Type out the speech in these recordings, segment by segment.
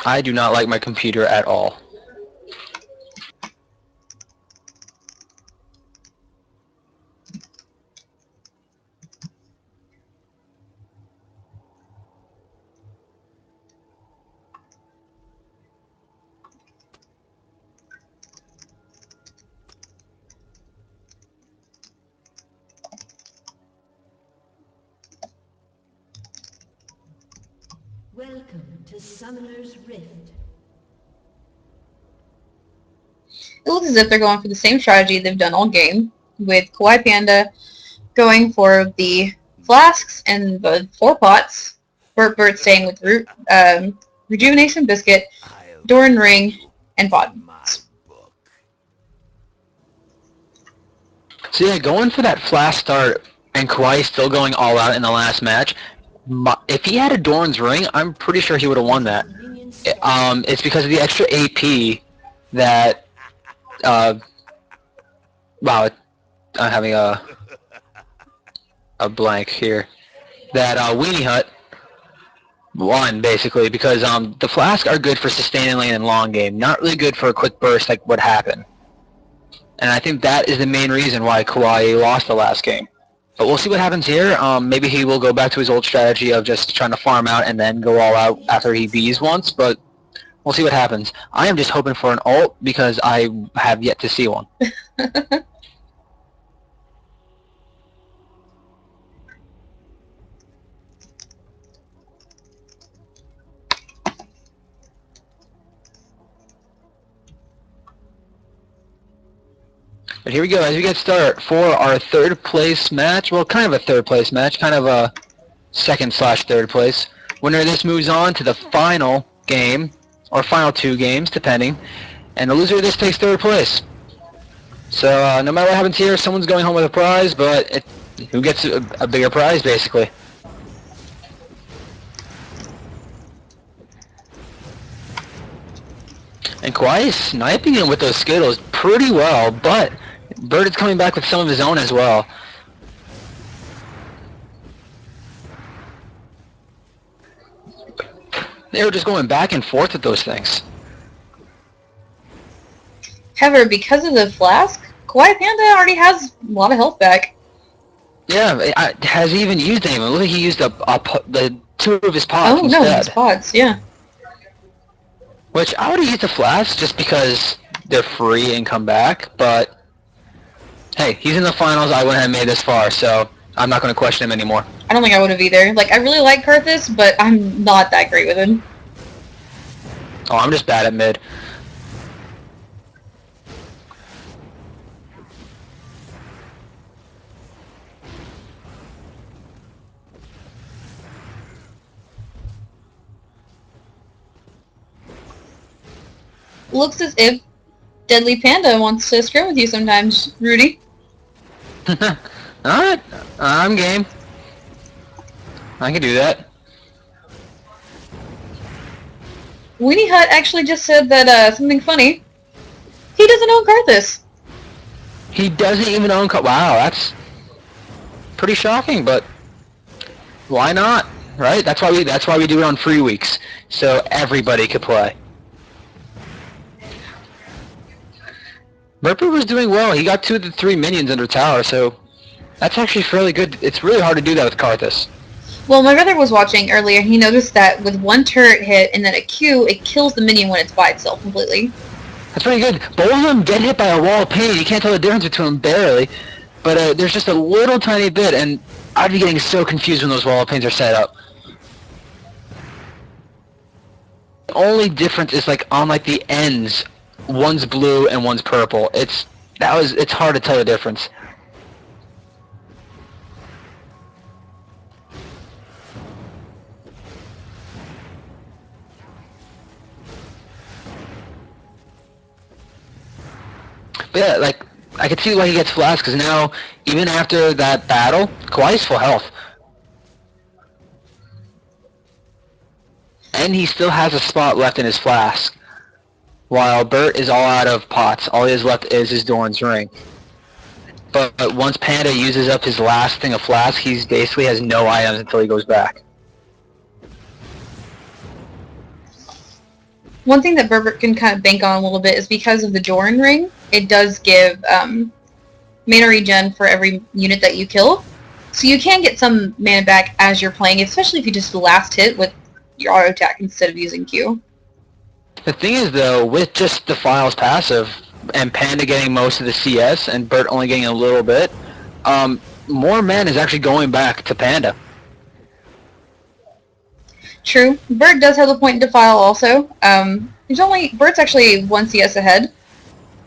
I do not like my computer at all. Welcome to Summoner's Rift. It looks as if they're going for the same strategy they've done all game, with Kawaii Panda going for the flasks and the 4 pots, BirtBirt staying with Rejuvenation Biscuit, Doran Ring, and Pods. So yeah, going for that flash start and Kawhi still going all out in the last match. If he had a Doran's Ring, I'm pretty sure he would have won that. It's because of the extra AP that. Wow, I'm having a blank here. That Weenie Hut won basically because the flask are good for sustaining lane and long game, not really good for a quick burst like what happened. And I think that is the main reason why Kawhi lost the last game. But we'll see what happens here. Maybe he will go back to his old strategy of just trying to farm out and then go all out after he Bs once, but we'll see what happens. I am just hoping for an ult because I have yet to see one. But here we go, as we get started for our third place match. Well, kind of a third place match, kind of a second/third place. Winner of this moves on to the final game, or final 2 games, depending. And the loser of this takes third place. So no matter what happens here, someone's going home with a prize, but who gets a bigger prize, basically. And Kawhi is sniping him with those Skittles pretty well, but Bird is coming back with some of his own as well. They were just going back and forth with those things. However, because of the flask, Kawaii Panda already has a lot of health back. Yeah, has he even used any? Look like he used the 2 of his pots instead. Oh no, his pots, yeah. Which I would have used the flask just because they're free and come back, but hey, he's in the finals. I wouldn't have made this far, so I'm not going to question him anymore. I don't think I would have either. Like, I really like Karthus, but I'm not that great with him. Oh, I'm just bad at mid. Looks as if Deadly Panda wants to scrim with you sometimes, Rudy. Alright, I'm game. I can do that. Weenie Hut actually just said that, something funny. He doesn't own Karthus. He doesn't even own... Wow, that's pretty shocking, but why not? Right? That's why we do it on free weeks, so everybody could play. BirtBirt was doing well. He got 2 of the 3 minions under tower, so that's actually fairly good. It's really hard to do that with Karthus. Well, my brother was watching earlier. He noticed that with 1 turret hit and then a Q, it kills the minion when it's by itself completely. That's pretty good. Both of them get hit by a wall of pain. You can't tell the difference between them barely. But there's just a little tiny bit, and I'd be getting so confused when those wall of pains are set up. The only difference is like on like the ends. One's blue and one's purple. It's hard to tell the difference. But yeah, like I can see why he gets flashed because now even after that battle, Kawhi's full health. And he still has a spot left in his flask. While Bert is all out of pots, all he has left is his Doran's Ring. But once Panda uses up his last thing of flask, he basically has no items until he goes back. one thing that BirtBirt can kind of bank on a little bit is because of the Doran ring. It does give mana regen for every unit that you kill. So you can get some mana back as you're playing, especially if you just last hit with your auto attack instead of using Q. The thing is, though, with just the Files passive, and Panda getting most of the CS, and Bert only getting a little bit, more mana is actually going back to Panda. True. Bert does have the point in Defile also. Bert's actually 1 CS ahead.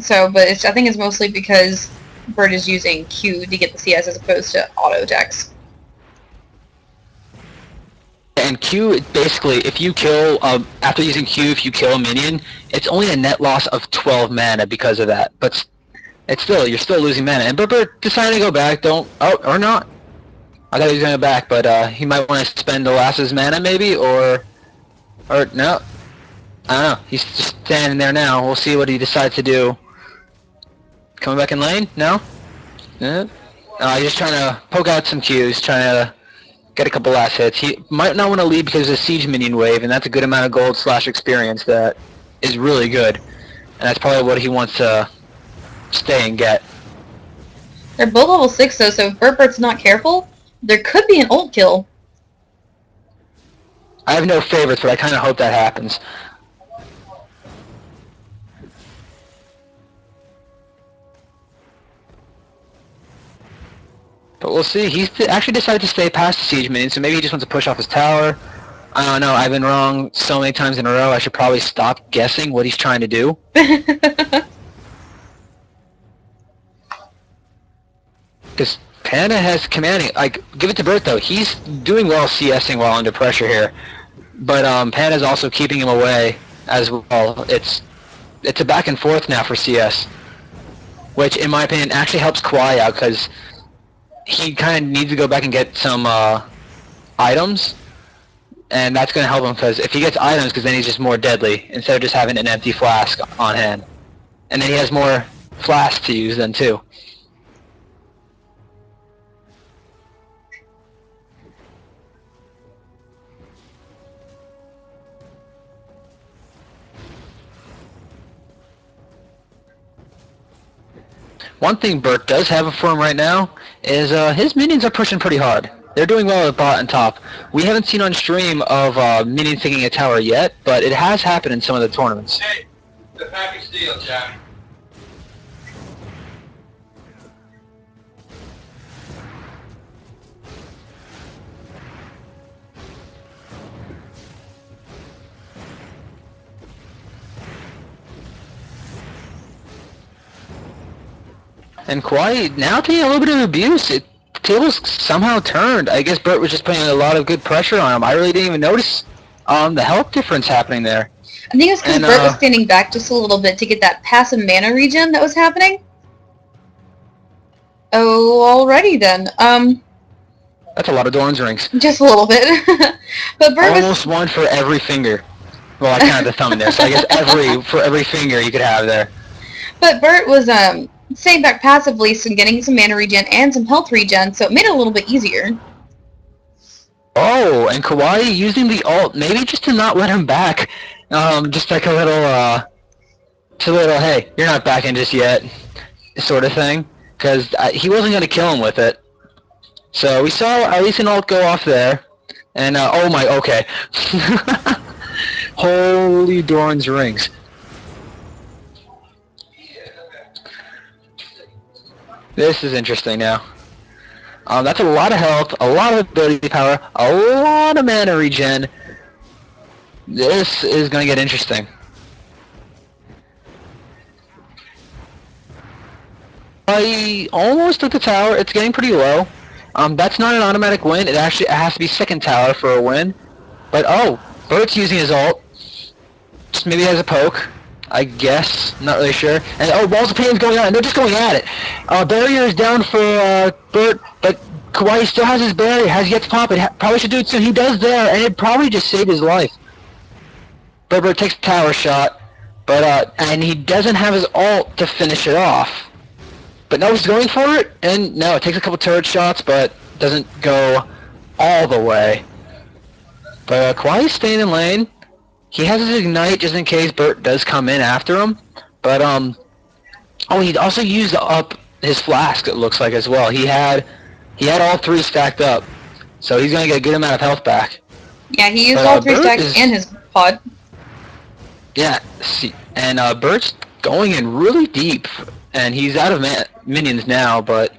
So, but I think it's mostly because Bert is using Q to get the CS as opposed to auto attacks. And Q, basically, if you kill, after using Q, if you kill a minion, it's only a net loss of 12 mana because of that. But it's still, you're still losing mana. And Bert decided to go back, or not. I thought he was going to go back, but he might want to spend the last of his mana maybe, or no. I don't know. He's just standing there now. We'll see what he decides to do. Coming back in lane? No? Yeah. He's just trying to poke out some Qs, trying to get a couple last hits. He might not want to lead because of the siege minion wave, and that's a good amount of gold / experience that is really good. And that's probably what he wants to stay and get. They're both level 6 though, so if BirtBirt's not careful, there could be an ult kill. I have no favorites, but I kind of hope that happens. But we'll see. He's actually decided to stay past the siege minion, so maybe he just wants to push off his tower. I don't know. I've been wrong so many times in a row. I should probably stop guessing what he's trying to do. Because Panda has commanding. Like, give it to Bert though. He's doing well CSing while under pressure here. But Panda's also keeping him away as well. It's a back and forth now for CS, which in my opinion actually helps Kawhi out because he kind of needs to go back and get some items, and that's going to help him because if he gets items, because then he's just more deadly instead of just having an empty flask on hand, and then he has more flasks to use then too. One thing Bert does have for him right now is his minions are pushing pretty hard. They're doing well at bot and top. We haven't seen on stream of minions taking a tower yet, but it has happened in some of the tournaments. Hey, the package deal, Jack. And Kawhi now taking a little bit of abuse. The tables somehow turned. I guess Bert was just putting a lot of good pressure on him. I really didn't even notice the health difference happening there. I think it was because Bert was standing back just a little bit to get that passive mana regen that was happening. Oh, alrighty then. That's a lot of Doran's rings. Just a little bit. But Bert almost one for every finger. Well, I counted the thumb in there, so I guess for every finger you could have there. But Bert was staying back passively, so getting some mana regen and some health regen, so it made it a little bit easier. Oh, and Kawhi using the ult, maybe just to not let him back. Just like a little, hey, you're not backing just yet, sort of thing. Because he wasn't going to kill him with it. So we saw at least an ult go off there. And, oh my, okay. Holy Doran's rings. This is interesting now. That's a lot of health, a lot of ability power, a lot of mana regen. This is going to get interesting. I almost took the tower. It's getting pretty low. That's not an automatic win. It has to be second tower for a win. But, oh, Bert's using his ult. Just maybe as a poke, I guess. Not really sure. And, oh, Balls of Pain's going on. And they're just going at it. Barrier is down for Bert, but Kawhi still has his barrier. Has yet to pop it. Probably should do it soon. He does there, and it probably just saved his life. BirtBirt takes the tower shot, but and he doesn't have his ult to finish it off. But no, he's going for it, and no, it takes a couple turret shots, but doesn't go all the way. But Kawhi's staying in lane. He has his ignite just in case Bert does come in after him. But oh, he also used up his flask. It looks like as well. He had all 3 stacked up, so he's gonna get a good amount of health back. Yeah, he used But, all 3 Bert stacks is- and his pod. Yeah, see, and Bert's going in really deep, and he's out of minions now. But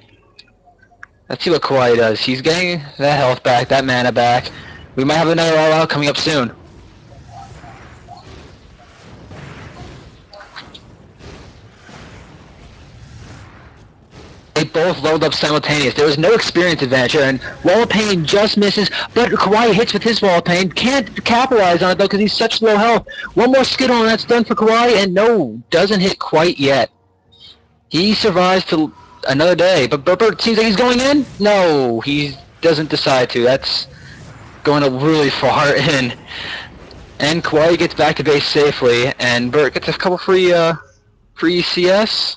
let's see what Kawaii does. He's getting that health back, that mana back. We might have another all-out coming up soon. They both loaded up simultaneous. There was no experience advantage here, and Wall of Pain just misses, but Kawaii hits with his Wall of Pain. Can't capitalize on it, though, because he's such low health. One more Skittle, and that's done for Kawaii, and no, doesn't hit quite yet. He survives to another day, but BirtBirt seems like he's going in? No, he doesn't decide to. That's going really far in. And Kawaii gets back to base safely, and Bert gets a couple free CS.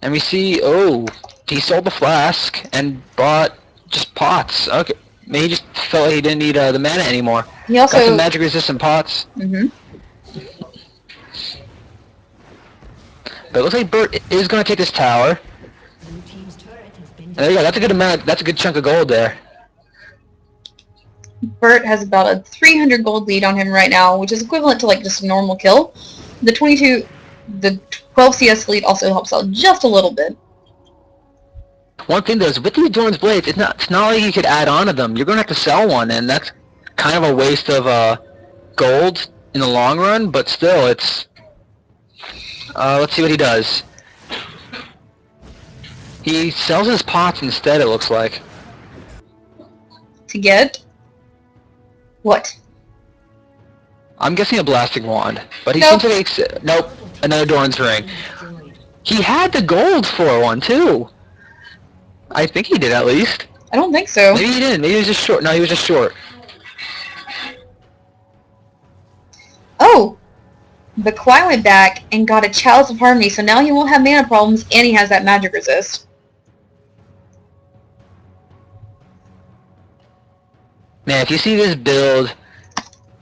And we see, oh, he sold the flask and bought just pots. Okay, maybe he just felt like he didn't need the mana anymore. He also got some magic resistant pots. Mhm. But it looks like Bert is going to take this tower. Blue team's turret has been And there you go. That's a good amount. That's a good chunk of gold there. Bert has about a 300 gold lead on him right now, which is equivalent to like just a normal kill. The 12 CS lead also helps out just a little bit. One thing though is with these Dorn's Blades, it's not like you could add on to them. You're going to have to sell one, and that's kind of a waste of gold in the long run. But still, it's let's see what he does. He sells his pots instead. It looks like. To get what? I'm guessing a blasting wand, but he Nope. seems like nope, another Dorn's ring. destroyed. He had the gold for one too. I think he did at least. I don't think so. Maybe he didn't. Maybe he was just short. No, he was just short. Oh! The Kawaii went back and got a Chalice of Harmony, so now he won't have mana problems, and he has that magic resist. Man, if you see this build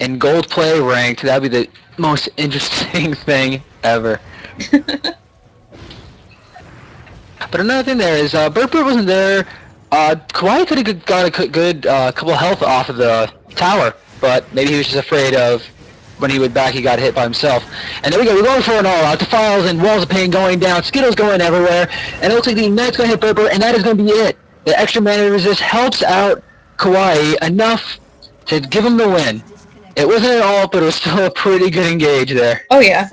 in gold play ranked, that'd be the most interesting thing ever. But another thing there is, BirtBirt wasn't there. Kawaii could have got a good couple of health off of the tower, but maybe he was just afraid of when he went back he got hit by himself. And there we go, we're going for an all-out. Defiles and Walls of Pain going down, Skittles going everywhere, and it looks like the Ignite's going to hit BirtBirt, and that is going to be it. The extra mana resist helps out Kawaii enough to give him the win. It wasn't an all, but it was still a pretty good engage there. Oh yeah.